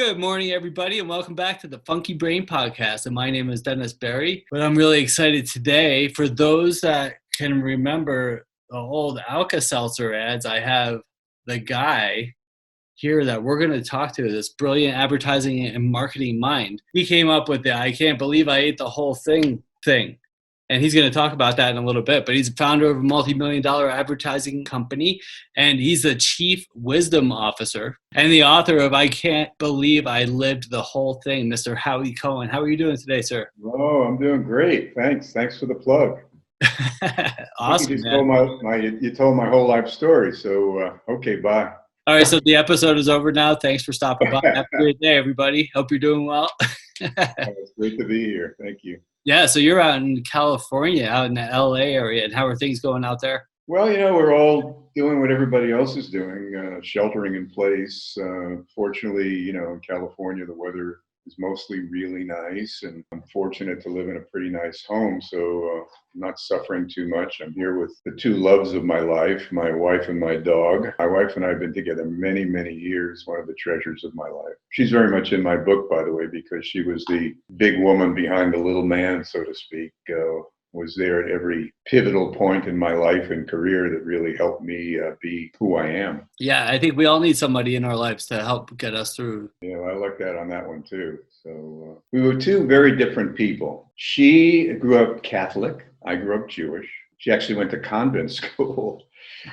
Good morning, everybody, and welcome back to the Funky Brain Podcast. And my name is Dennis Berry, but I'm really excited today. For those that can remember the old Alka Seltzer ads, I have the guy here that we're going to talk to, this brilliant advertising and marketing mind. He came up with the "I can't believe I ate the whole thing." And he's going to talk about that in a little bit. But he's a founder of a multi-million-dollar advertising company, and he's the chief wisdom officer and the author of "I Can't Believe I Lived the Whole Thing," Mr. Howie Cohen. How are you doing today, sir? Oh, I'm doing great. Thanks for the plug. Awesome, you just man. you told my whole life story. So, okay, bye. All right, so the episode is over now. Thanks for stopping by. Have a great day, everybody. Hope you're doing well. It's great to be here. Thank you. Yeah, so you're out in California, out in the LA area, and how are things going out there? Well, we're all doing what everybody else is doing, sheltering in place. Fortunately, in California, the weather is mostly really nice, and I'm fortunate to live in a pretty nice home, so I'm not suffering too much. I'm here with the two loves of my life, my wife and my dog. My wife and I have been together many, many years, one of the treasures of my life. She's very much in my book, by the way, because she was the big woman behind the little man, so to speak. Was there at every pivotal point in my life and career that really helped me be who I am. Yeah, I think we all need somebody in our lives to help get us through. Yeah, I like that on that one too. So we were two very different people. She grew up Catholic. I grew up Jewish. She actually went to convent school.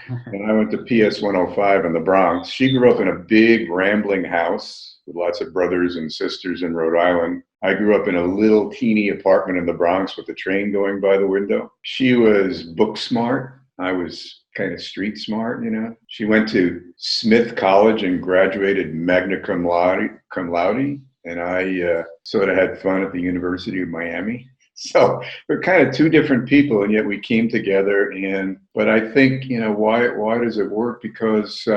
And I went to PS 105 in the Bronx. She grew up in a big rambling house with lots of brothers and sisters in Rhode Island. I grew up in a little teeny apartment in the Bronx with the train going by the window. She was book smart. I was kind of street smart, She went to Smith College and graduated magna cum laude, and I sort of had fun at the University of Miami. So we're kind of two different people, and yet we came together. But I think, why does it work? Because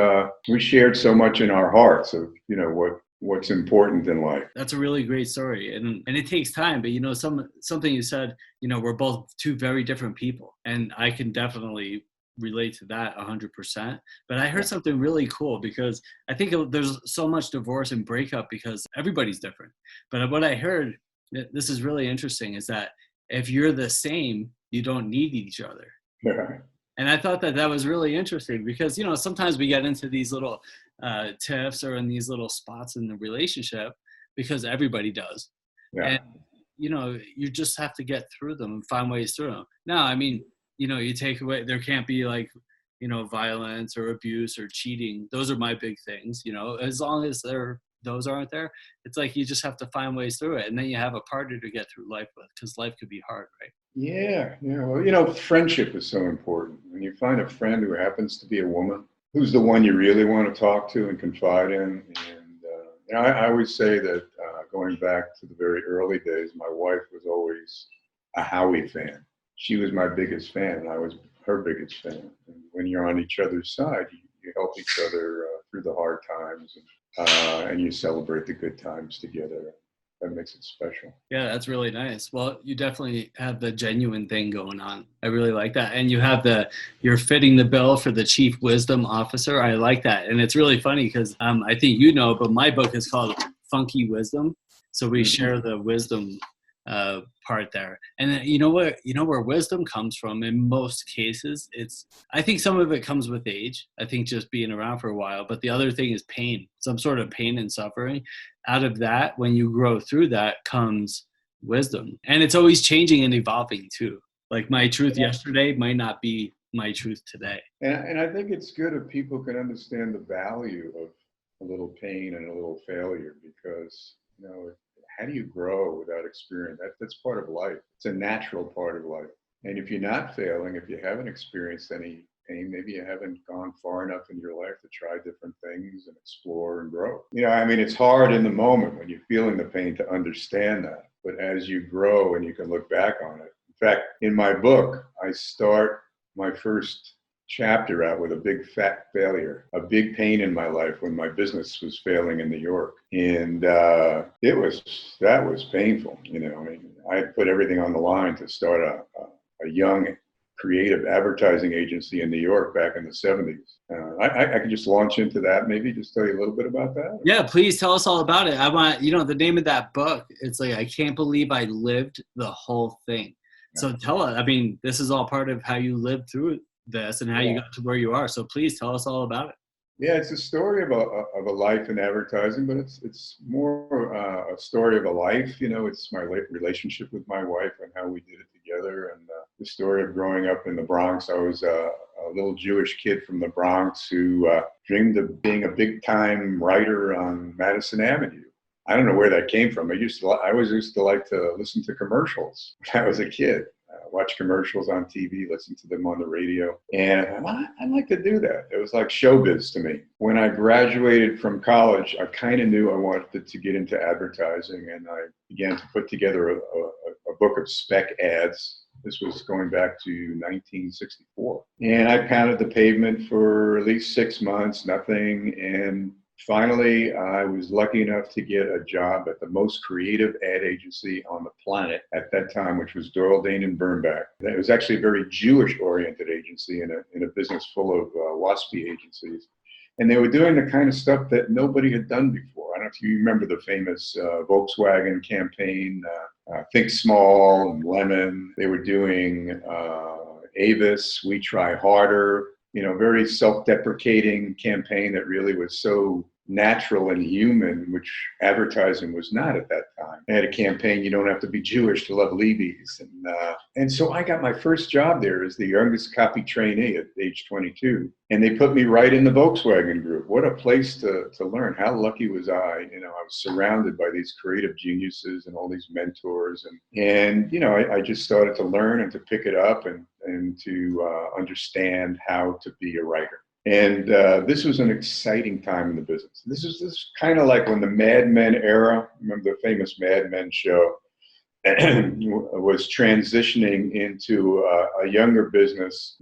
we shared so much in our hearts of, what's important in life. That's a really great story, and it takes time. But something you said, we're both two very different people, and I can definitely relate to that 100%. But I heard something really cool, because I think there's so much divorce and breakup because everybody's different. But what I heard, this is really interesting, is that if you're the same, you don't need each other. Yeah. And I thought that was really interesting because, sometimes we get into these little tiffs or in these little spots in the relationship because everybody does. Yeah. And, you just have to get through them and find ways through them. Now, I mean, you take away, there can't be violence or abuse or cheating. Those are my big things, as long as those aren't there, it's like you just have to find ways through it. And then you have a partner to get through life with, because life could be hard, right? Yeah. Well, friendship is so important. When you find a friend who happens to be a woman, who's the one you really want to talk to and confide in. And I always say that going back to the very early days, my wife was always a Howie fan. She was my biggest fan, and I was her biggest fan. And when you're on each other's side, you help each other through the hard times, and you celebrate the good times together. That makes it special. Yeah, that's really nice. Well, you definitely have the genuine thing going on. I really like that. And you have you're fitting the bill for the chief wisdom officer. I like that. And it's really funny because I think but my book is called Funky Wisdom. So we share the wisdom part there. And where wisdom comes from in most cases, I think some of it comes with age. I think just being around for a while, but the other thing is pain, some sort of pain and suffering. Out of that, when you grow through that, comes wisdom. And it's always changing and evolving too. Like my truth yesterday might not be my truth today. And I think it's good if people can understand the value of a little pain and a little failure, because how do you grow without experience? That's part of life. It's a natural part of life. And if you're not failing, if you haven't experienced any pain, maybe you haven't gone far enough in your life to try different things and explore and grow. It's hard in the moment when you're feeling the pain to understand that. But as you grow and you can look back on it. In fact, in my book, I start my first chapter out with a big fat failure, a big pain in my life when my business was failing in New York. And that was painful. I had put everything on the line to start a young creative advertising agency in New York back in the 70s. I could just launch into that, maybe just tell you a little bit about that. Yeah, please tell us all about it. I want, the name of that book, it's like, I can't believe I lived the whole thing. So tell us, I mean, this is all part of how you lived through this and how you got to where you are. So please tell us all about it. Yeah, it's a story of a life in advertising, but it's more a story of a life. It's my relationship with my wife and how we did it together, and the story of growing up in the Bronx. I was a little Jewish kid from the Bronx who dreamed of being a big-time writer on Madison Avenue. I don't know where that came from. I always used to like to listen to commercials when I was a kid. Watch commercials on TV, listen to them on the radio. And I'd like to do that. It was like showbiz to me. When I graduated from college, I kind of knew I wanted to get into advertising, and I began to put together a book of spec ads. This was going back to 1964. And I pounded the pavement for at least 6 months, nothing. And finally, I was lucky enough to get a job at the most creative ad agency on the planet at that time, which was Doyle, Dane and Bernbach. It was actually a very Jewish-oriented agency in a business full of waspy agencies. And they were doing the kind of stuff that nobody had done before. I don't know if you remember the famous Volkswagen campaign, Think Small and Lemon. They were doing Avis, We Try Harder. Very self-deprecating campaign that really was so natural and human, which advertising was not at that time. They had a campaign, you don't have to be Jewish to love Levi's. And so I got my first job there as the youngest copy trainee at age 22. And they put me right in the Volkswagen group. What a place to learn. How lucky was I? I was surrounded by these creative geniuses and all these mentors. And I just started to learn and to pick it up and to understand how to be a writer. And this was an exciting time in the business. This is kind of like when the Mad Men era, remember the famous Mad Men show, was transitioning into a younger business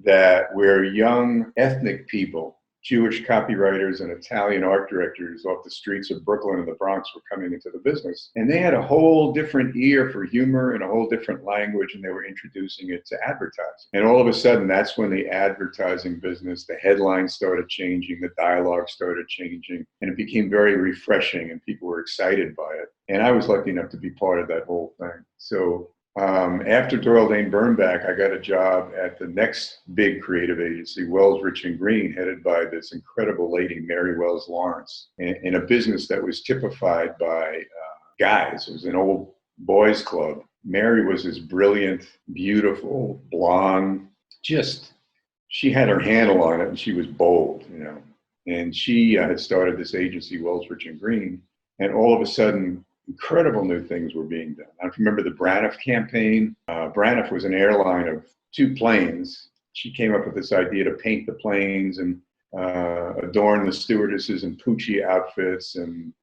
where young ethnic people, Jewish copywriters and Italian art directors off the streets of Brooklyn and the Bronx were coming into the business. And they had a whole different ear for humor and a whole different language, and they were introducing it to advertising. And all of a sudden, that's when the advertising business, the headlines started changing, the dialogue started changing, and it became very refreshing, and people were excited by it. And I was lucky enough to be part of that whole thing. So after Doyle, Dane Bernbach, I got a job at the next big creative agency, Wells, Rich and Green, headed by this incredible lady, Mary Wells Lawrence, in a business that was typified by guys. It was an old boys club. Mary was this brilliant, beautiful, blonde, she had her handle on it, and she was bold, And she had started this agency, Wells, Rich and Green, and all of a sudden, incredible new things were being done. I remember the Braniff campaign. Braniff was an airline of 2 planes. She came up with this idea to paint the planes and adorn the stewardesses in Pucci outfits. And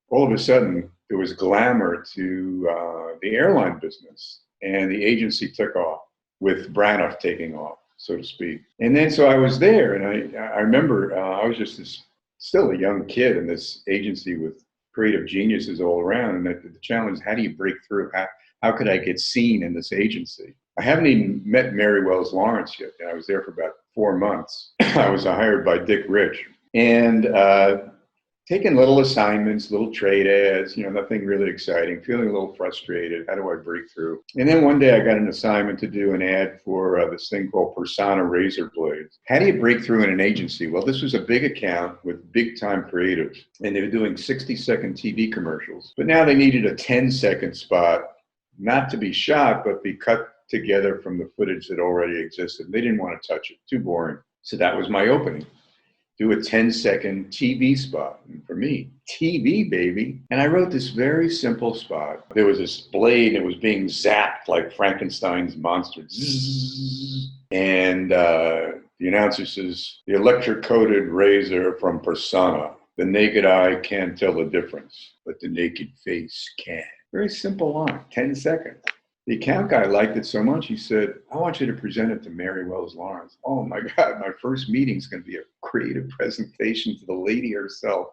all of a sudden, there was glamour to the airline business. And the agency took off, with Braniff taking off, so to speak. And then so I was there, and I remember I was just still a young kid in this agency with creative geniuses all around. And the challenge is, how do you break through? How could I get seen in this agency? I haven't even met Mary Wells Lawrence yet. I was there for about 4 months. I was hired by Dick Rich, and taking little assignments, little trade ads, nothing really exciting, feeling a little frustrated. How do I break through? And then one day I got an assignment to do an ad for this thing called Persona Razor Blades. How do you break through in an agency? Well, this was a big account with big time creatives, and they were doing 60-second TV commercials. But now they needed a 10-second spot, not to be shot, but be cut together from the footage that already existed. They didn't want to touch it, too boring. So that was my opening. Do a 10-second TV spot. And for me, TV, baby. And I wrote this very simple spot. There was this blade, and it was being zapped like Frankenstein's monster. Zzz. And the announcer says, the electric-coated razor from Persona. The naked eye can't tell the difference, but the naked face can. Very simple line, 10 seconds. The account guy liked it so much, he said, I want you to present it to Mary Wells Lawrence. Oh my God, my first meeting is going to be a creative presentation to the lady herself.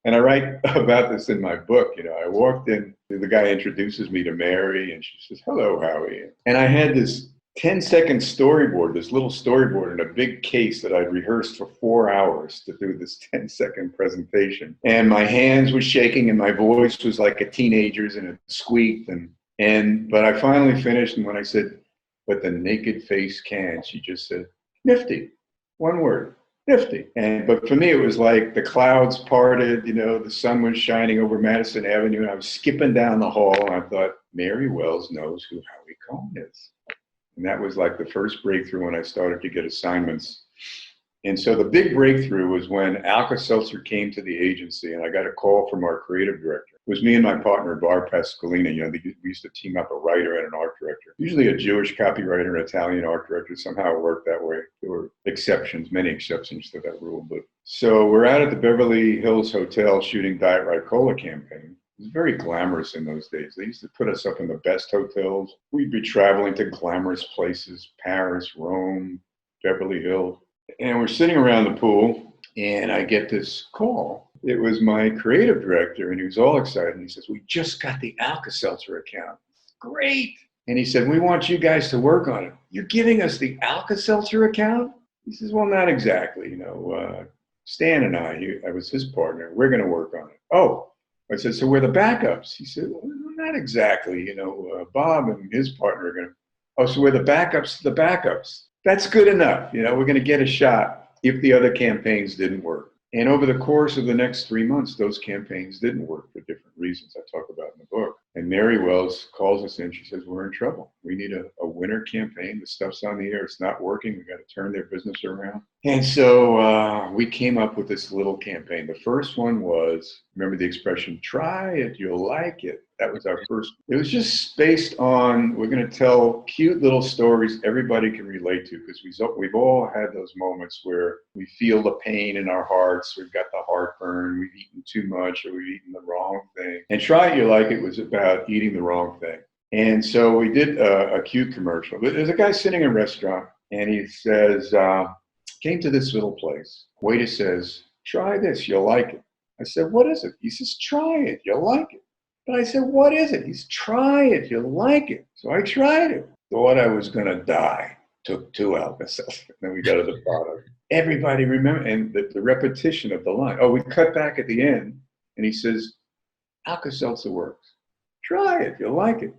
And I write about this in my book. I walked in, the guy introduces me to Mary, and she says, hello, Howie. And I had this 10-second storyboard, this little storyboard in a big case that I'd rehearsed for 4 hours to do this 10-second presentation. And my hands were shaking and my voice was like a teenager's and it squeaked. But I finally finished. And when I said, "But the naked face can," she just said, "Nifty." One word, nifty. But for me, it was like the clouds parted, the sun was shining over Madison Avenue and I was skipping down the hall and I thought, Mary Wells knows who Howie Cohen is. And that was like the first breakthrough when I started to get assignments. And so the big breakthrough was when Alka Seltzer came to the agency and I got a call from our creative director. It was me and my partner, Bar Pasqualina. We used to team up a writer and an art director, usually a Jewish copywriter and Italian art director. Somehow it worked that way. There were exceptions, many exceptions to that rule. But so we're out at the Beverly Hills Hotel shooting Diet Right Cola campaign. It was very glamorous in those days. They used to put us up in the best hotels. We'd be traveling to glamorous places, Paris, Rome, Beverly Hills. And we're sitting around the pool, and I get this call. It was my creative director, and he was all excited. And he says, "We just got the Alka Seltzer account. Great." And he said, "We want you guys to work on it." "You're giving us the Alka Seltzer account?" He says, "Well, not exactly. Stan and I was his partner. We're going to work on it." "Oh." I said, "So we're the backups." He said, "Well, not exactly. Bob and his partner are going to." "Oh, so we're the backups to the backups." "That's good enough. We're going to get a shot if the other campaigns didn't work." And over the course of the next 3 months, those campaigns didn't work for different reasons I talk about in the book. And Mary Wells calls us in. She says, "We're in trouble. We need a winter campaign. The stuff's on the air. It's not working. We got to turn their business around." And so we came up with this little campaign. The first one was, remember the expression, "Try it, you'll like it." That was our first. It was just based on, we're going to tell cute little stories everybody can relate to, because we've all had those moments where we feel the pain in our hearts. We've got the heartburn. We've eaten too much or we've eaten the wrong thing. And Try It, You Like It was about eating the wrong thing. And so we did a cute commercial. There's a guy sitting in a restaurant and he says, came to this little place. Waiter says, "Try this, you'll like it." I said, "What is it?" He says, "Try it, you'll like it." But I said, "What is it?" He's, "Try it, you'll like it." So I tried it. Thought I was going to die. Took 2 Alka-Seltzer. Then we got to the product. Everybody remember, and the repetition of the line. Oh, we cut back at the end, and he says, "Alka-Seltzer works. Try it, you'll like it."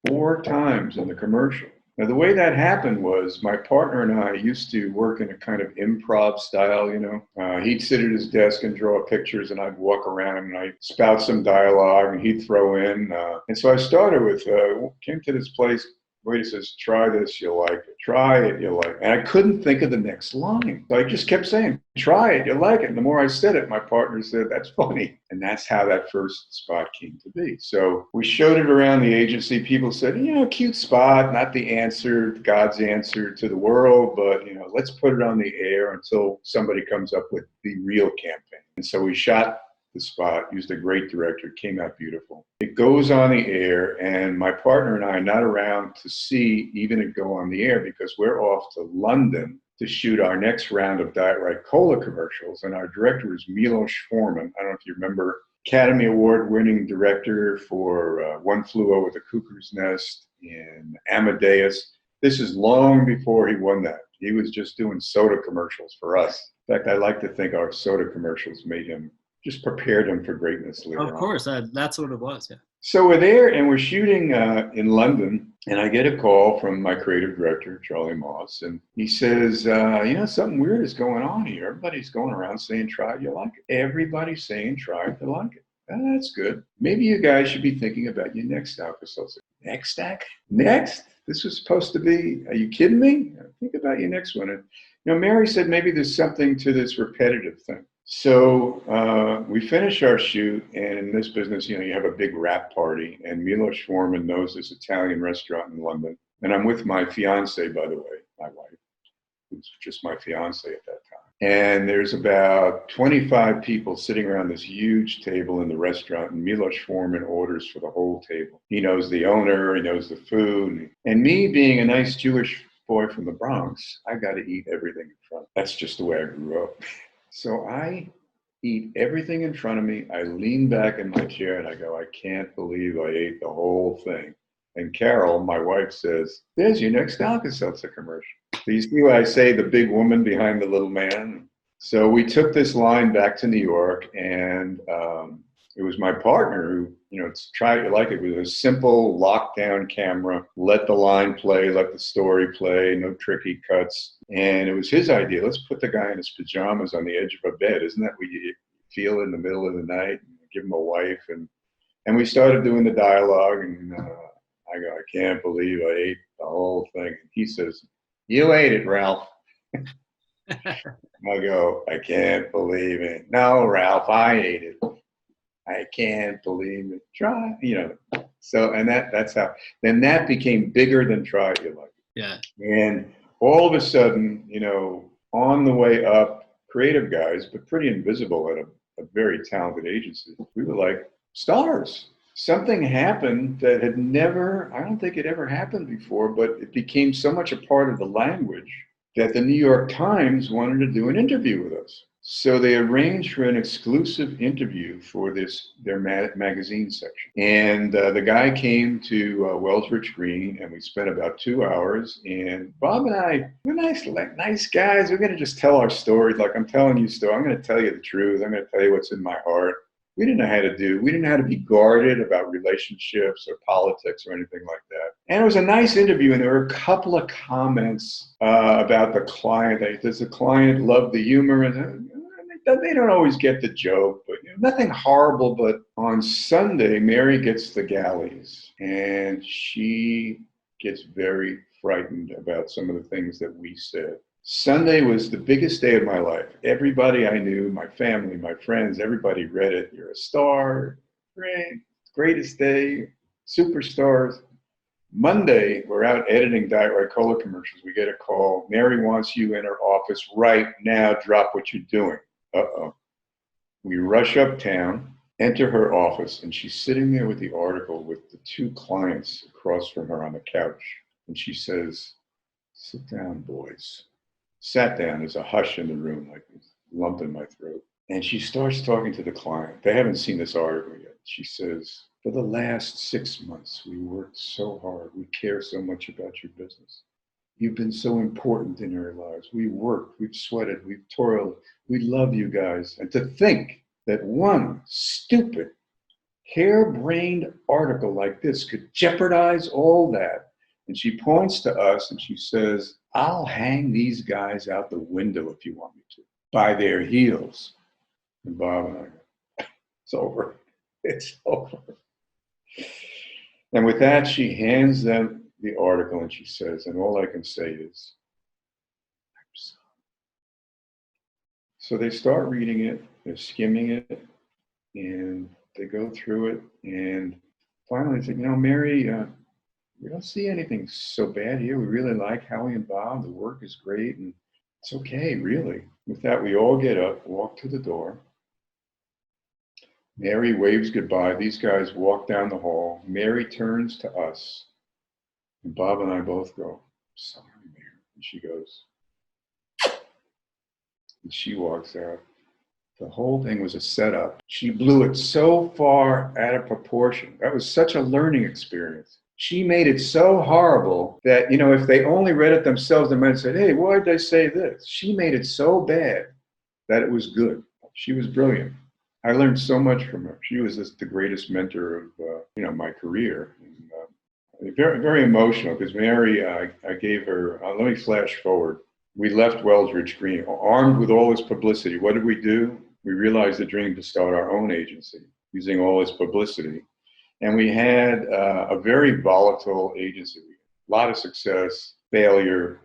4 times in the commercial. Now, the way that happened was my partner and I used to work in a kind of improv style, He'd sit at his desk and draw pictures, and I'd walk around and I'd spout some dialogue, and he'd throw in. And so I started with, came to this place. Waiter says, "Try this, you'll like it. Try it, you'll like it." And I couldn't think of the next line. So I just kept saying, "Try it, you'll like it." And the more I said it, my partner said, "That's funny." And that's how that first spot came to be. So we showed it around the agency. People said, "Cute spot, not the answer, God's answer to the world, but, let's put it on the air until somebody comes up with the real campaign." And so we shot the spot, used a great director, came out beautiful. It goes on the air, and my partner and I are not around to see even it go on the air because we're off to London to shoot our next round of Diet Right Cola commercials. And our director is Milos Forman. I don't know if you remember, Academy Award-winning director for One Flew Over the Cuckoo's Nest and Amadeus. This is long before he won that. He was just doing soda commercials for us. In fact, I like to think our soda commercials just prepared him for greatness later on. Of course, that's what it was, yeah. So we're there and we're shooting in London, and I get a call from my creative director, Charlie Moss, and he says, something weird is going on here. Everybody's going around saying, "Try it, you like it." Everybody's saying, "Try it, you like it." Oh, that's good. Maybe you guys should be thinking about your next Alka-Seltzer. Next stack? Next? This was supposed to be, are you kidding me? Think about your next one. And, Mary said maybe there's something to this repetitive thing. So we finish our shoot, and in this business, you have a big wrap party, and Milos Forman knows this Italian restaurant in London. And I'm with my fiance, by the way, my wife, who's just my fiance at that time. And there's about 25 people sitting around this huge table in the restaurant, and Milos Forman orders for the whole table. He knows the owner, he knows the food. And me being a nice Jewish boy from the Bronx, I got to eat everything in front. That's just the way I grew up. So I eat everything in front of me. I lean back in my chair and I go, "I can't believe I ate the whole thing." And Carol, my wife, says, "There's your next Alka Seltzer commercial." So you see why I say the big woman behind the little man? So we took this line back to New York, and it was my partner who, tried to like it. It was a simple lockdown camera, let the line play, let the story play, no tricky cuts. And it was his idea. Let's put the guy in his pajamas on the edge of a bed. Isn't that what you feel in the middle of the night? Give him a wife. And we started doing the dialogue, and I go, "I can't believe I ate the whole thing." And he says, "You ate it, Ralph." I go, "I can't believe it." "No, Ralph, I ate it." "I can't believe it." "Try, So, and that's how, then that became bigger than Try It, You Like It. Yeah. And all of a sudden, on the way up, creative guys, but pretty invisible at a very talented agency, we were like stars. Something happened that had never, I don't think it ever happened before, but it became so much a part of the language that the New York Times wanted to do an interview with us. So they arranged for an exclusive interview for their magazine section. And the guy came to Wellsbridge Green, and we spent about 2 hours. And Bob and I, we're nice guys. We're going to just tell our story. Like I'm telling you a story. I'm going to tell you the truth. I'm going to tell you what's in my heart. We didn't know how to be guarded about relationships or politics or anything like that. And it was a nice interview, and there were a couple of comments about the client. Does the client love the humor? And they don't always get the joke, but nothing horrible. But on Sunday, Mary gets the galleys, and she gets very frightened about some of the things that we said. Sunday was the biggest day of my life. Everybody I knew, my family, my friends, everybody read it. "You're a star, great, greatest day, superstars." Monday, we're out editing Diet Right Cola commercials. We get a call. "Mary wants you in her office right now. Drop what you're doing." Uh-oh. We rush uptown, enter her office, and she's sitting there with the article with the two clients across from her on the couch. And she says, "Sit down, boys." Sat down. There's a hush in the room, like this lump in my throat. And she starts talking to the client. They haven't seen this article yet. She says, "For the last 6 months, we worked so hard. We care so much about your business. You've been so important in our lives. We worked, we've sweated, we've toiled. We love you guys. And to think that one stupid, harebrained article like this could jeopardize all that." And she points to us and she says, "I'll hang these guys out the window if you want me to, by their heels." And Bob and I go, "It's over. It's over." And with that, she hands them the article and she says, and all I can say is, "I'm sorry." So they start reading it, they're skimming it, and they go through it. And finally, they say, "Mary, we don't see anything so bad here. We really like Howie and Bob. The work is great, and it's okay, really." With that, we all get up, walk to the door. Mary waves goodbye. These guys walk down the hall. Mary turns to us, and Bob and I both go, "Sorry, Mary." And she goes, and she walks out. The whole thing was a setup. She blew it so far out of proportion. That was such a learning experience. She made it so horrible that, if they only read it themselves, they might have said, "Hey, why did they say this?" She made it so bad that it was good. She was brilliant. I learned so much from her. She was just the greatest mentor of, my career. And, very, very emotional because Mary, I gave her, let me flash forward. We left Wellsbridge Green armed with all this publicity. What did we do? We realized the dream to start our own agency using all this publicity. And we had a very volatile agency. A lot of success, failure,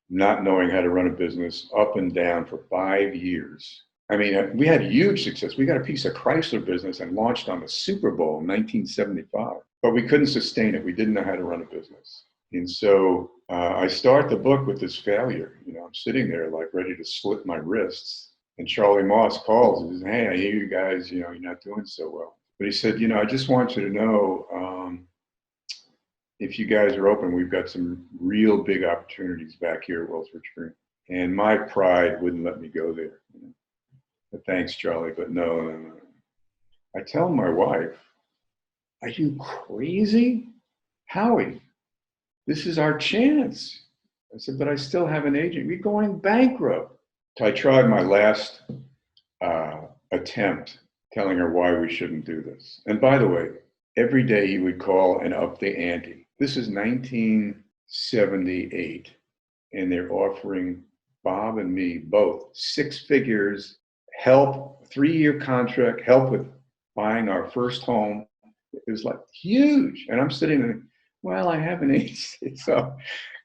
not knowing how to run a business, up and down for 5 years. I mean, we had huge success. We got a piece of Chrysler business and launched on the Super Bowl in 1975. But we couldn't sustain it. We didn't know how to run a business. And so I start the book with this failure. I'm sitting there like ready to slit my wrists. And Charlie Moss calls and says, "Hey, I hear you guys, you're not doing so well." But he said, "I just want you to know, if you guys are open, we've got some real big opportunities back here at Wellsbridge Green." And my pride wouldn't let me go there. But thanks, Charlie, but no. I tell my wife, "Are you crazy? Howie, this is our chance. I said, but I still have an agent. We're going bankrupt. So I tried my last attempt telling her why we shouldn't do this. And by the way, every day he would call and up the ante. This is 1978, and they're offering Bob and me both 6 figures, help, 3-year contract, help with buying our first home. It was like huge. And I'm sitting there, well, I have an agency. So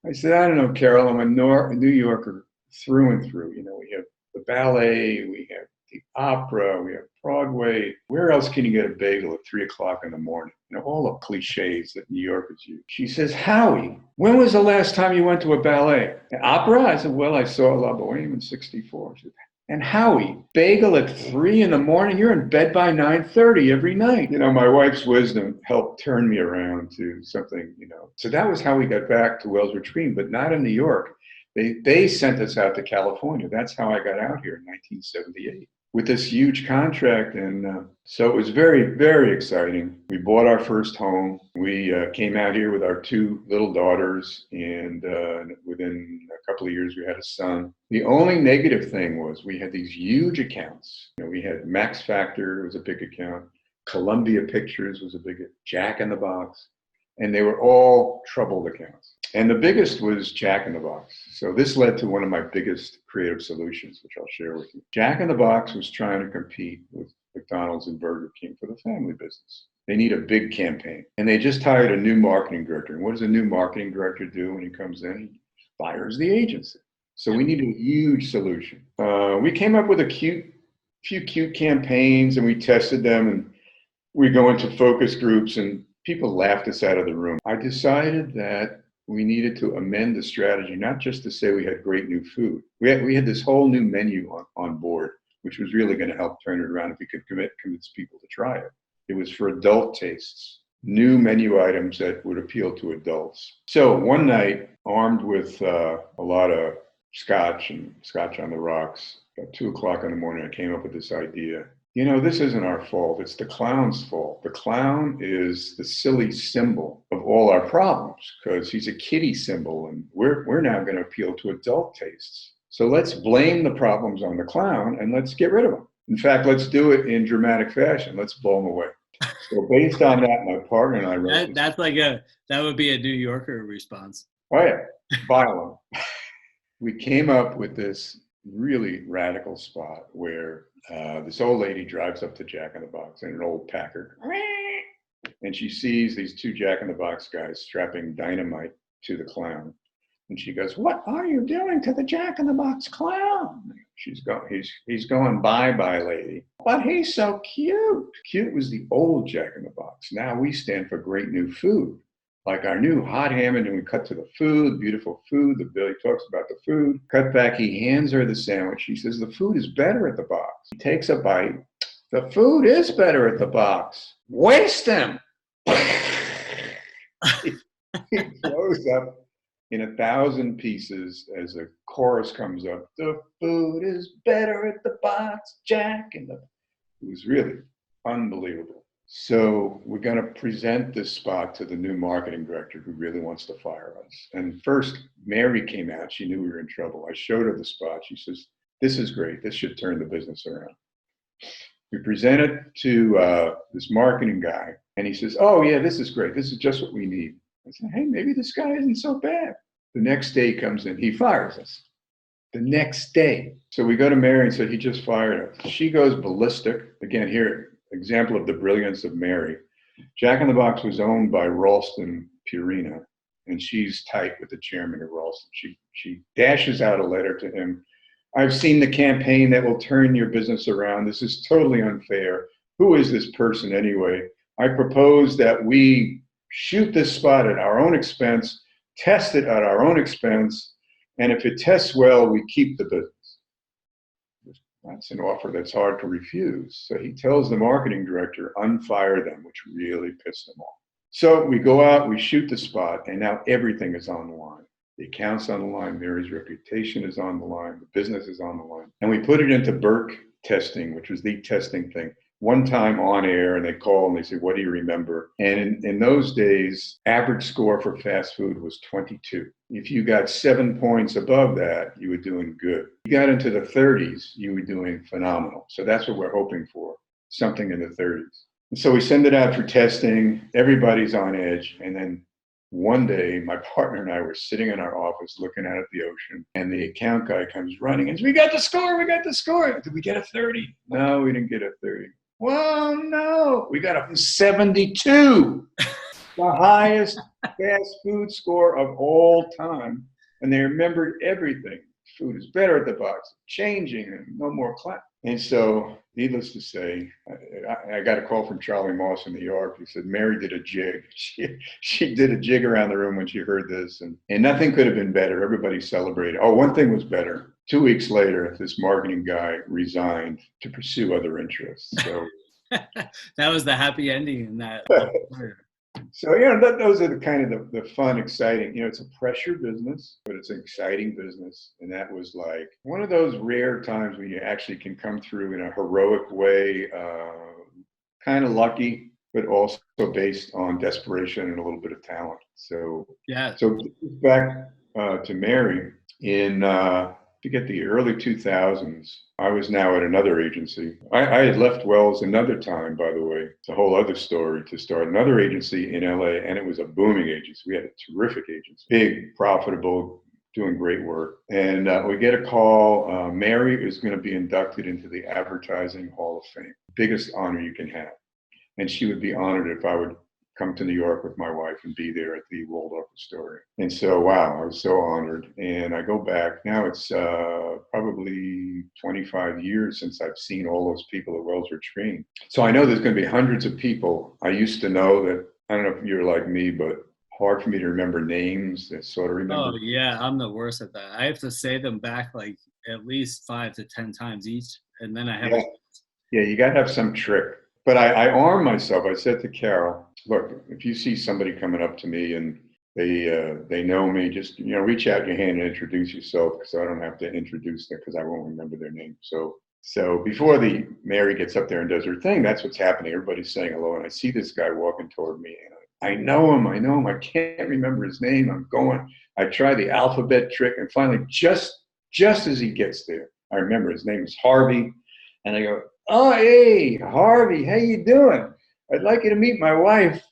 I said, I don't know, Carol, I'm a New Yorker through and through. You know, we have the ballet, we have the opera, we have Broadway. Where else can you get a bagel at 3 o'clock in the morning? You know, all the cliches that New Yorkers use. She says, Howie, when was the last time you went to a ballet? An opera? I said, well, I saw La Boheme in 64. She said, and Howie, bagel at 3 in the morning? You're in bed by 9:30 every night. You know, my wife's wisdom helped turn me around to something, you know. So that was how we got back to Wells Retreat, but not in New York. They sent us out to California. That's how I got out here in 1978 with this huge contract. And so it was very, very exciting. We bought our first home. We came out here with our 2 little daughters, and within a couple of years, we had a son. The only negative thing was we had these huge accounts. You know, we had Max Factor was a big account. Columbia Pictures was a big, Jack in the Box, and they were all troubled accounts. And the biggest was Jack in the Box. So this led to one of my biggest creative solutions, which I'll share with you. Jack in the Box was trying to compete with McDonald's and Burger King for the family business. They need a big campaign. And they just hired a new marketing director. And what does a new marketing director do when he comes in? He fires the agency. So we needed a huge solution. We came up with a few cute campaigns, and we tested them, and we go into focus groups, and people laughed us out of the room. I decided that we needed to amend the strategy, not just to say we had great new food. We had this whole new menu on board, which was really going to help turn it around if we could convince people to try it. It was for adult tastes, new menu items that would appeal to adults. So one night, armed with a lot of scotch and scotch on the rocks, at 2 o'clock in the morning, I came up with this idea. You know, this isn't our fault. It's the clown's fault. The clown is the silly symbol of all our problems because he's a kiddie symbol, and we're now going to appeal to adult tastes. So let's blame the problems on the clown and let's get rid of them. In fact, let's do it in dramatic fashion. Let's blow them away. So based on that, my partner and I wrote that would be a New Yorker response. Oh yeah, violent. We came up with this really radical spot where this old lady drives up to Jack in the Box in an old Packard, and she sees these 2 Jack in the Box guys strapping dynamite to the clown, and she goes, "What are you doing to the Jack in the Box clown?" He's going, bye, lady. But he's so cute. Cute was the old Jack in the Box. Now we stand for great new food. Like our new hot ham, and then we cut to the food, beautiful food. The Billy talks about the food. Cut back, he hands her the sandwich. He says, the food is better at the box. He takes a bite. The food is better at the box. Waste them. He blows up in 1,000 pieces as a chorus comes up. The food is better at the box, Jack. It was really unbelievable. So we're going to present this spot to the new marketing director who really wants to fire us. And first, Mary came out. She knew we were in trouble. I showed her the spot. She says, this is great. This should turn the business around. We present it to this marketing guy, and he says, oh, yeah, this is great. This is just what we need. I said, hey, maybe this guy isn't so bad. The next day comes in. He fires us. The next day. So we go to Mary and said, he just fired us. She goes ballistic. Again, here, example of the brilliance of Mary. Jack in the Box was owned by Ralston Purina, and she's tight with the chairman of Ralston. She dashes out a letter to him. I've seen the campaign that will turn your business around. This is totally unfair. Who is this person anyway? I propose that we shoot this spot at our own expense, test it at our own expense, and if it tests well, we keep the business. That's an offer that's hard to refuse. So he tells the marketing director, unfire them, which really pissed him off. So we go out, we shoot the spot, and now everything is on the line. The account's on the line, Mary's reputation is on the line, the business is on the line. And we put it into Burke testing, which was the testing thing. one time on air, and they call and they say, what do you remember? And in those days, average score for fast food was 22. If you got 7 points above that, you were doing good. You got into the 30s, you were doing phenomenal. So that's what we're hoping for, something in the 30s. And so we send it out for testing. Everybody's on edge. And then one day, my partner and I were sitting in our office looking out at the ocean, and the account guy comes running and says, we got the score, we got the score. Did we get a 30? No, we didn't get a 30. Well, no, we got a 72, the highest fast food score of all time. And they remembered everything. Food is better at the box, changing, and no more clap. And so, needless to say, I got a call from Charlie Moss in New York. He said, Mary did a jig. She did a jig around the room when she heard this, and nothing could have been better. Everybody celebrated. Oh, one thing was better. 2 weeks later, this marketing guy resigned to pursue other interests. So that was the happy ending in that. So, those are the kind of the fun, exciting, it's a pressure business, but it's an exciting business. And that was like one of those rare times when you actually can come through in a heroic way, kind of lucky, but also based on desperation and a little bit of talent. So, yeah. So back to Mary in, forget the early 2000s, I was now at another agency. I had left Wells another time, by the way. It's a whole other story, to start another agency in LA, and it was a booming agency. We had a terrific agency, big, profitable, doing great work. And we get a call, Mary is going to be inducted into the Advertising Hall of Fame, biggest honor you can have. And she would be honored if I would come to New York with my wife and be there at the Waldorf Astoria. And so, wow, I was so honored. And I go back, now it's probably 25 years since I've seen all those people at Wells Retreat. So I know there's going to be hundreds of people. I used to know that, I don't know if you're like me, but hard for me to remember names, that sort of remember. Oh, yeah, I'm the worst at that. I have to say them back like at least 5 to 10 times each. And then I have Yeah, you got to have some trick. But I arm myself. I said to Carol, look, if you see somebody coming up to me and they know me, just, reach out your hand and introduce yourself, because I don't have to introduce them because I won't remember their name. So before the Mary gets up there and does her thing, that's what's happening. Everybody's saying hello. And I see this guy walking toward me, and I know him. I can't remember his name. I try the alphabet trick. And finally, just as he gets there, I remember his name is Harvey. And I go, oh, hey, Harvey, how you doing? I'd like you to meet my wife.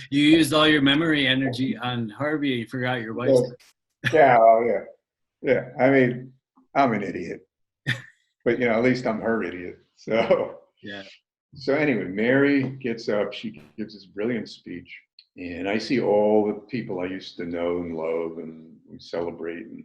You used all your memory energy on Harvey. You forgot your wife's name. Yeah, oh, yeah. Yeah, I mean, I'm an idiot. But, at least I'm her idiot. So, yeah. So anyway, Mary gets up. She gives this brilliant speech. And I see all the people I used to know and love, and we celebrate. And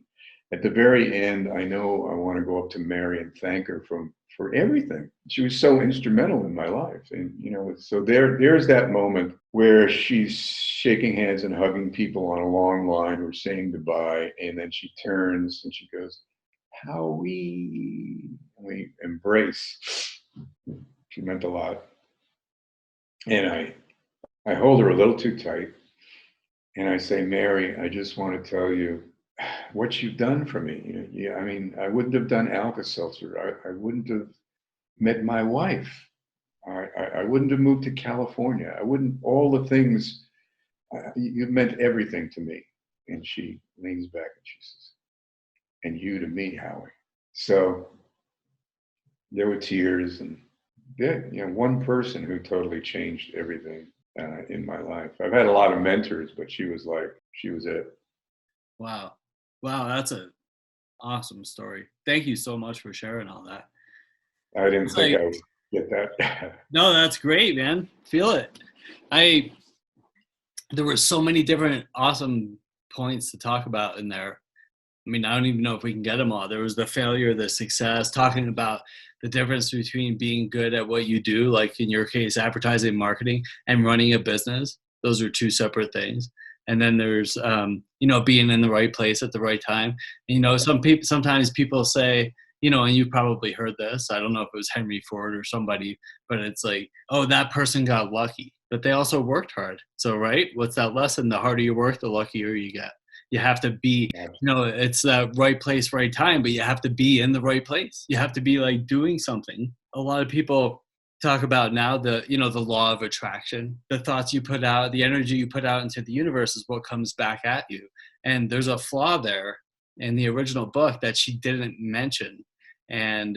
at the very end, I know I want to go up to Mary and thank her for everything. She was so instrumental in my life. And, so there's that moment where she's shaking hands and hugging people on a long line who are saying goodbye. And then she turns and she goes, Howie. We embrace. She meant a lot. And I hold her a little too tight. And I say, Mary, I just want to tell you what you've done for me. I mean, I wouldn't have done Alka Seltzer. I wouldn't have met my wife. I wouldn't have moved to California. I wouldn't, all the things, you've meant everything to me. And she leans back and she says, and you to me, Howie. So there were tears, and one person who totally changed everything in my life. I've had a lot of mentors, but she was it. Wow, that's an awesome story. Thank you so much for sharing all that. I didn't think I would get that. No, that's great, man. Feel it. There were so many different awesome points to talk about in there. I mean, I don't even know if we can get them all. There was the failure, the success, talking about the difference between being good at what you do, like in your case, advertising, marketing, and running a business. Those are two separate things. And then there's, being in the right place at the right time. Sometimes people say, and you probably heard this, I don't know if it was Henry Ford or somebody, but it's like, oh, that person got lucky, but they also worked hard. So, right? What's that lesson? The harder you work, the luckier you get. You have to be, it's the right place, right time, but you have to be in the right place. You have to be like doing something. A lot of people talk about now the law of attraction. The thoughts you put out, the energy you put out into the universe is what comes back at you. And there's a flaw there in the original book that she didn't mention. And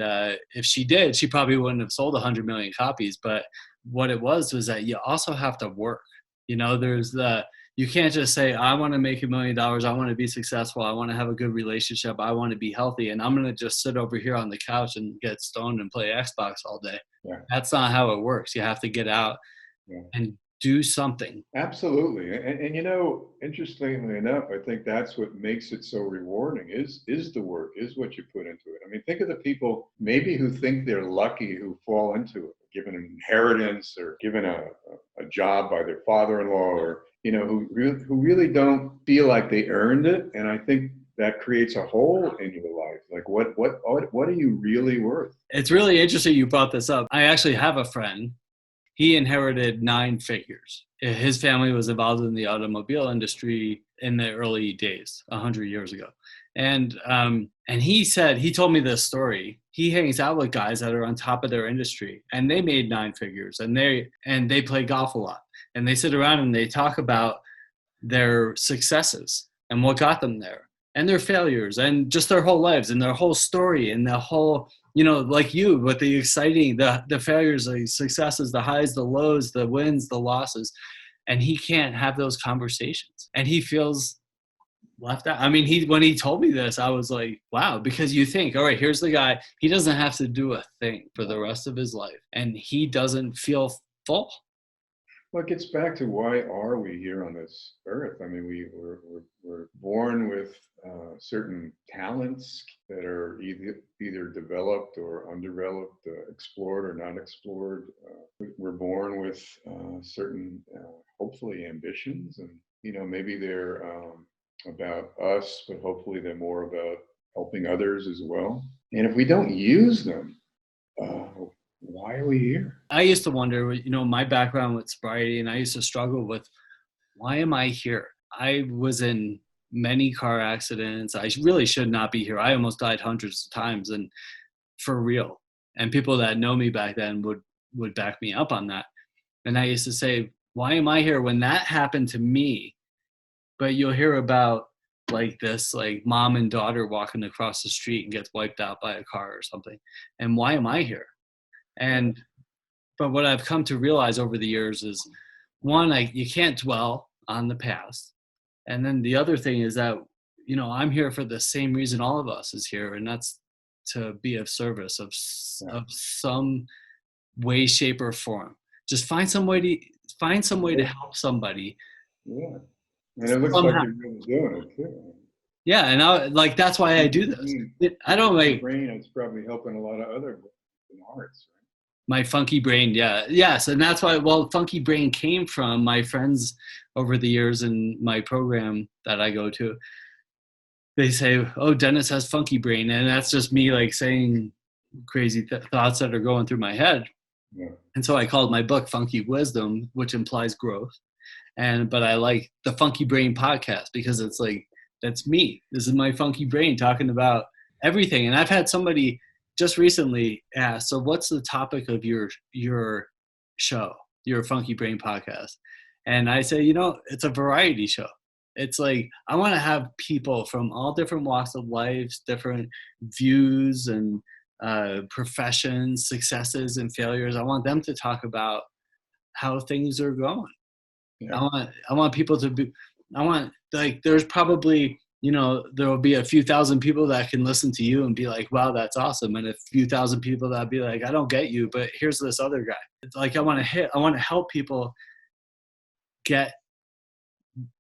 if she did, she probably wouldn't have sold 100 million copies. But what it was that you also have to work. You can't just say, I want to make $1 million. I want to be successful. I want to have a good relationship. I want to be healthy. And I'm going to just sit over here on the couch and get stoned and play Xbox all day. Yeah. That's not how it works. You have to get out and do something. Absolutely. And interestingly enough, I think that's what makes it so rewarding is the work, is what you put into it. I mean, think of the people maybe who think they're lucky who fall into it, given an inheritance or given a job by their father-in-law, or, who really don't feel like they earned it. And I think that creates a hole in your life. Like what are you really worth? It's really interesting you brought this up. I actually have a friend. He inherited 9 figures. His family was involved in the automobile industry in the early days, 100 years ago. And he told me this story. He hangs out with guys that are on top of their industry, and they made 9 figures, and they play golf a lot, and they sit around and they talk about their successes and what got them there, and their failures, and just their whole lives and their whole story and the whole, like you, with the exciting, the failures, the successes, the highs, the lows, the wins, the losses. And he can't have those conversations, and he feels left out. I mean, when he told me this, I was like, wow, because you think, all right, here's the guy, he doesn't have to do a thing for the rest of his life, and he doesn't feel full. Well, it gets back to why are we here on this earth? I mean, we're born with certain talents that are either developed or undeveloped, explored or not explored. We're born with certain, hopefully, ambitions, and maybe they're about us, but hopefully they're more about helping others as well. And if we don't use them, why are we here? I used to wonder, my background with sobriety, and I used to struggle with, why am I here? I was in many car accidents. I really should not be here. I almost died hundreds of times, and for real. And people that know me back then would back me up on that. And I used to say, why am I here when that happened to me? But you'll hear about like this, like mom and daughter walking across the street and gets wiped out by a car or something. And why am I here? But what I've come to realize over the years is, one, you can't dwell on the past. And then the other thing is that, I'm here for the same reason all of us is here. And that's to be of service of some way, shape, or form. Just find some way to help somebody. Yeah. And it looks like you're really doing it too. Yeah. And that's why I do this. I don't like brain. It's probably helping a lot of other arts. Right? My funky brain. Yeah. Yes. And that's why, funky brain came from my friends over the years in my program that I go to. They say, oh, Dennis has funky brain. And that's just me like saying crazy thoughts that are going through my head. Yeah. And so I called my book Funky Wisdom, which implies growth. But I like the Funky Brain podcast because it's like, that's me. This is my funky brain talking about everything. And I've had somebody just recently ask, so what's the topic of your show, your Funky Brain podcast? And I say, it's a variety show. It's like, I want to have people from all different walks of life, different views and professions, successes and failures. I want them to talk about how things are going. Yeah. I want people to be, there's probably, there will be a few thousand people that can listen to you and be like, wow, that's awesome. And a few thousand people that be like, I don't get you, but here's this other guy. It's like, I want to help people get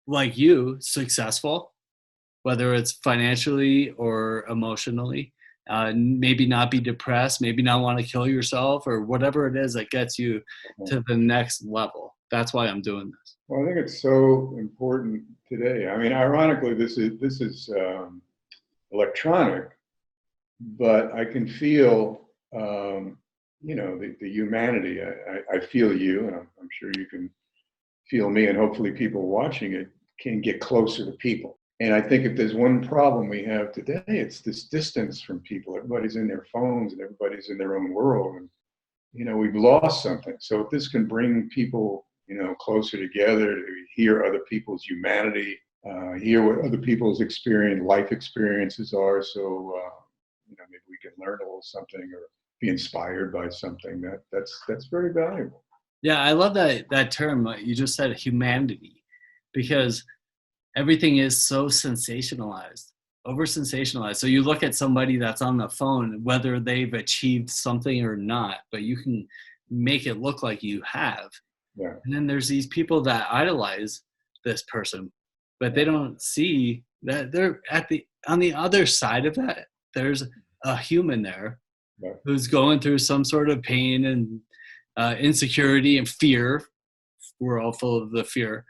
like you successful, whether it's financially or emotionally, maybe not be depressed, maybe not want to kill yourself or whatever it is that gets you to the next level. That's why I'm doing this. Well, I think it's so important today. I mean, ironically, this is electronic, but I can feel, the humanity. I feel you, and I'm sure you can feel me, and hopefully people watching it can get closer to people. And I think if there's one problem we have today, it's this distance from people. Everybody's in their phones and everybody's in their own world. And, we've lost something. So if this can bring people, closer together to hear other people's humanity, hear what other people's life experiences are. So, maybe we can learn a little something or be inspired by something that's very valuable. Yeah, I love that term. You just said humanity, because everything is so sensationalized, over sensationalized. So you look at somebody that's on the phone, whether they've achieved something or not, but you can make it look like you have. Yeah. And then there's these people that idolize this person, but they don't see that they're on the other side of that. There's a human there who's going through some sort of pain and insecurity and fear. We're all full of the fear,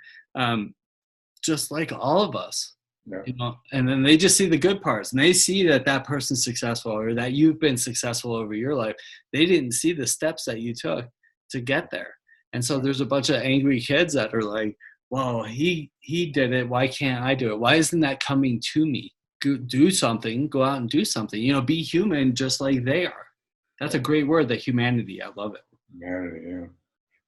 just like all of us. Yeah. And then they just see the good parts, and they see that person's successful, or that you've been successful over your life. They didn't see the steps that you took to get there. And so there's a bunch of angry kids that are like, well, he did it. Why can't I do it? Why isn't that coming to me? Do something, go out and do something, be human just like they are. That's a great word, the humanity. I love it. Humanity, yeah.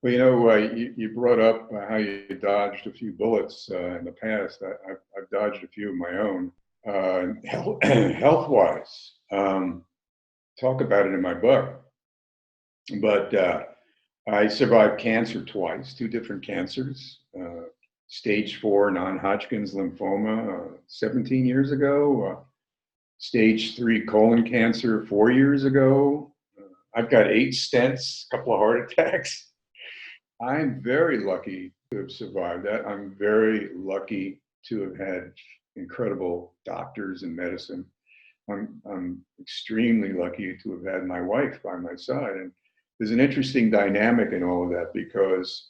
Well, you brought up how you dodged a few bullets in the past. I've dodged a few of my own. Health-wise, talk about it in my book. But I survived cancer twice, 2 different cancers. Stage 4 non-Hodgkin's lymphoma 17 years ago. Stage 3 colon cancer 4 years ago. I've got 8 stents, a couple of heart attacks. I'm very lucky to have survived that. I'm very lucky to have had incredible doctors in medicine. I'm extremely lucky to have had my wife by my side. And there's an interesting dynamic in all of that, because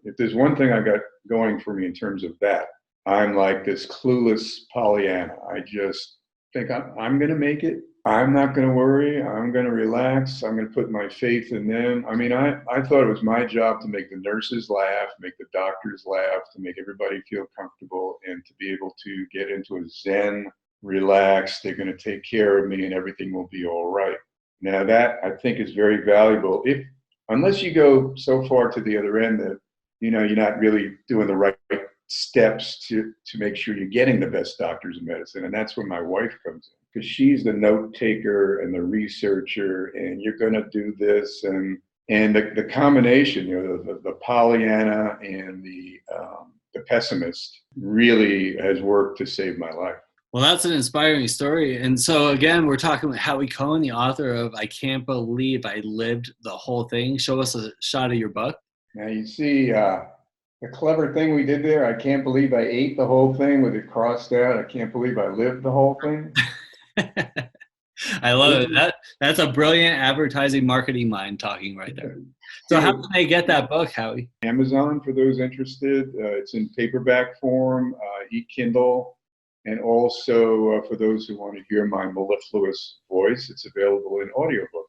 if there's one thing I got going for me in terms of that, I'm like this clueless Pollyanna. I just think I'm going to make it. I'm not going to worry. I'm going to relax. I'm going to put my faith in them. I mean, I thought it was my job to make the nurses laugh, make the doctors laugh, to make everybody feel comfortable, and to be able to get into a Zen, relax. They're going to take care of me and everything will be all right. Now that, I think, is very valuable. Unless you go so far to the other end that, you're not really doing the right steps to make sure you're getting the best doctors in medicine. And that's where my wife comes in, because she's the note taker and the researcher, and you're going to do this. And the combination, the Pollyanna and the pessimist really has worked to save my life. Well, that's an inspiring story. And so, again, we're talking with Howie Cohen, the author of I Can't Believe I Lived the Whole Thing. Show us a shot of your book. Now, you see the clever thing we did there. I can't believe I ate the whole thing with it crossed out. I can't believe I lived the whole thing. I love it. That's a brilliant advertising marketing mind talking right there. So how can they get that book, Howie? Amazon, for those interested. It's in paperback form, e-Kindle. And also, for those who want to hear my mellifluous voice, it's available in audiobook.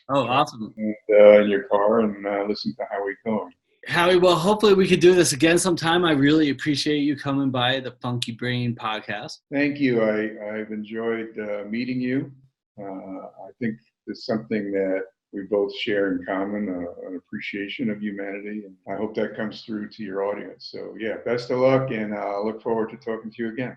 Oh, awesome. And, in your car, and listen to Howie Cohen. Howie, well, hopefully we could do this again sometime. I really appreciate you coming by the Funky Brain podcast. Thank you. I've enjoyed meeting you. I think there's something that we both share in common, an appreciation of humanity. And I hope that comes through to your audience. So, yeah, best of luck, and I look forward to talking to you again.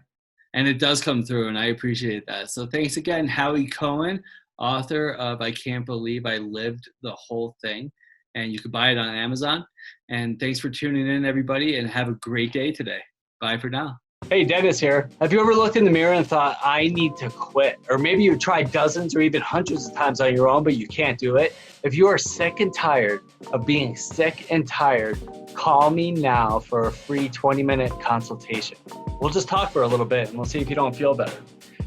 And it does come through, and I appreciate that. So thanks again, Howie Cohen, author of I Can't Believe I Lived the Whole Thing. And you can buy it on Amazon. And thanks for tuning in, everybody, and have a great day today. Bye for now. Hey, Dennis here. Have you ever looked in the mirror and thought, I need to quit? Or maybe you've tried dozens or even hundreds of times on your own, but you can't do it. If you are sick and tired of being sick and tired, call me now for a free 20-minute consultation. We'll just talk for a little bit and we'll see if you don't feel better.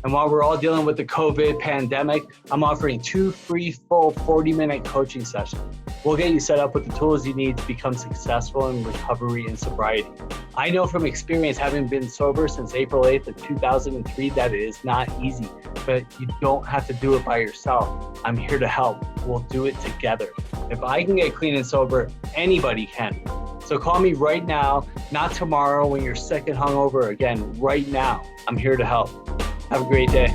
And while we're all dealing with the COVID pandemic, I'm offering 2 free full 40-minute coaching sessions. We'll get you set up with the tools you need to become successful in recovery and sobriety. I know from experience, having been sober since April 8th of 2003, that it is not easy, but you don't have to do it by yourself. I'm here to help. We'll do it together. If I can get clean and sober, anybody can. So call me right now, not tomorrow when you're sick and hungover. Again, right now. I'm here to help. Have a great day.